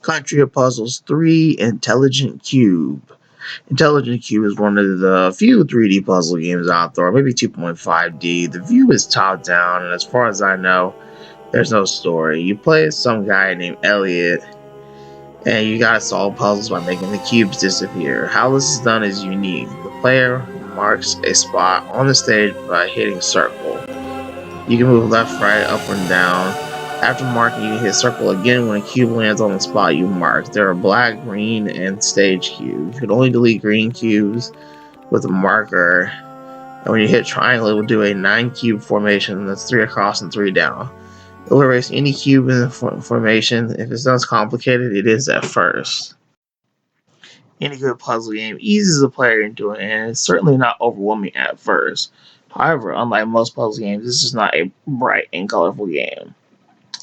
Country of Puzzles 3, Intelligent Qube. Intelligent Qube is one of the few 3D puzzle games out there, maybe 2.5D. The view is top down, and as far as I know, there's no story. You play as some guy named Elliot, and you gotta solve puzzles by making the cubes disappear. How this is done is unique. The player marks a spot on the stage by hitting circle. You can move left, right, up, and down. After marking, you can hit circle again when a cube lands on the spot you marked. There are black, green, and stage cubes. You can only delete green cubes with a marker. And when you hit triangle, it will do a 9-cube formation that's 3 across and 3 down. It will erase any cube in the formation. If it sounds complicated, it is at first. Any good puzzle game eases the player into it, and it's certainly not overwhelming at first. However, unlike most puzzle games, this is not a bright and colorful game.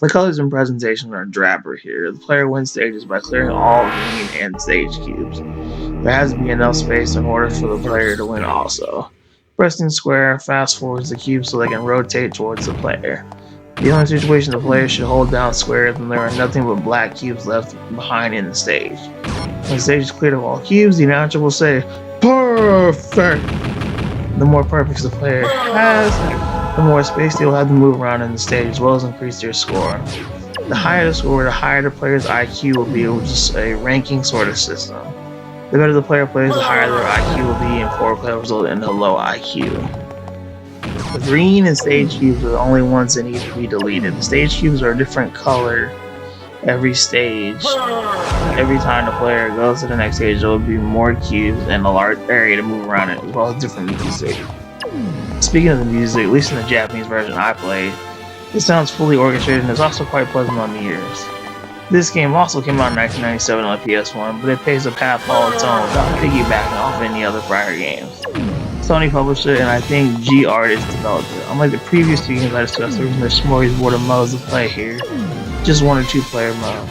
The colors and presentation are drabber here. The player wins stages by clearing all green and stage cubes. There has to be enough space in order for the player to win also. Pressing square fast forwards the cubes so they can rotate towards the player. The only situation the player should hold down square when there are nothing but black cubes left behind in the stage. When the stage is cleared of all cubes, the announcer will say, "Perfect!" The more perfects the player has, the more space they will have to move around in the stage, as well as increase their score. The higher the score, the higher the player's IQ will be, which is a ranking sort of system. The better the player plays, the higher their IQ will be, and poor players result in a low IQ. The green and stage cubes are the only ones that need to be deleted. The stage cubes are a different color every stage. Every time the player goes to the next stage, there will be more cubes and a large area to move around in, as well as different music. Speaking of the music, at least in the Japanese version I played, it sounds fully orchestrated and is also quite pleasant on the ears. This game also came out in 1997 on PS1, but it pays a path all its own without piggybacking off any other prior games. Sony published it, and I think G-Artist developed it. Unlike the previous two games I discussed, there isn't a smorgasbord of modes to play here, just 1 or 2 player mode.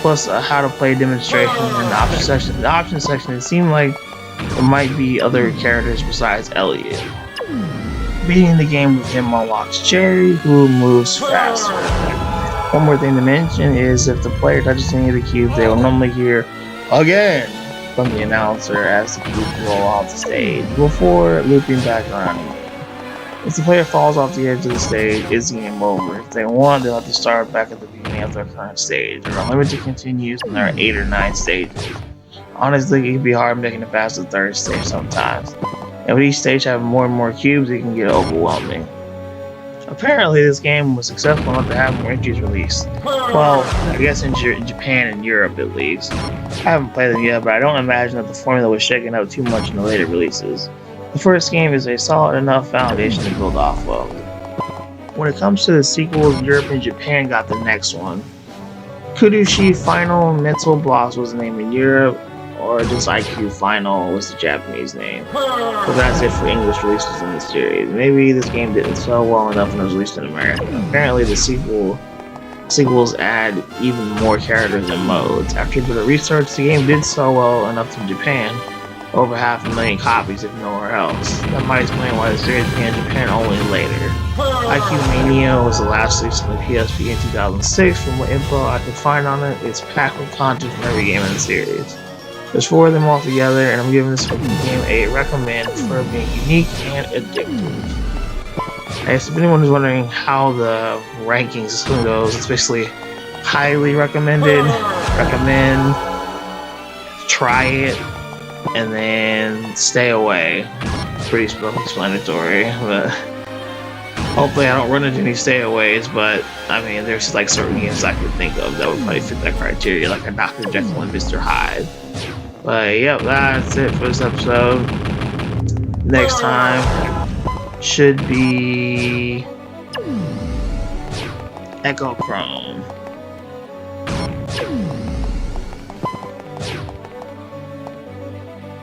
Plus a how to play demonstration in the option section. The option section, it seemed like there might be other characters besides Elliot. Beating the game with him unlocks Cherry, who moves faster. One more thing to mention is if the player touches any of the cubes, they will normally hear "again" from the announcer as the cubes roll off the stage, before looping back around again. If the player falls off the edge of the stage, it's game over. If they want, they'll have to start back at the beginning of their current stage. There are limited continues, and there are 8 or 9 stages. Honestly, it can be hard making it past the 3rd stage sometimes. And with each stage having more and more cubes, it can get overwhelming. Apparently, this game was successful enough to have more entries released. Well, I guess in Japan and Europe at least. I haven't played them yet, but I don't imagine that the formula was shaken up too much in the later releases. The first game is a solid enough foundation to build off of. When it comes to the sequels, Europe and Japan got the next one. Kudushi Final Mental Blocks was the name in Europe, or just IQ Final was the Japanese name. But that's it for English releases in the series. Maybe this game didn't sell well enough when it was released in America. Apparently the sequels add even more characters and modes. After a bit of research, the game did sell well enough in Japan, over 500,000 copies if nowhere else. That might explain why the series began in Japan only later. IQ Mania was the last release on the PSP in 2006. From what info I could find on it, it's packed with content from every game in the series. There's 4 of them all together, and I'm giving this game a recommend for being unique and addictive. I guess if anyone is wondering how the ranking system goes, it's basically highly recommended, recommend, try it, and then stay away. Pretty self-explanatory, but hopefully I don't run into any stayaways. But I mean, there's like certain games I could think of that would probably fit that criteria, like a Dr. Jekyll and Mr. Hyde. But yep, that's it for this episode. Next time should be Echo Chrome.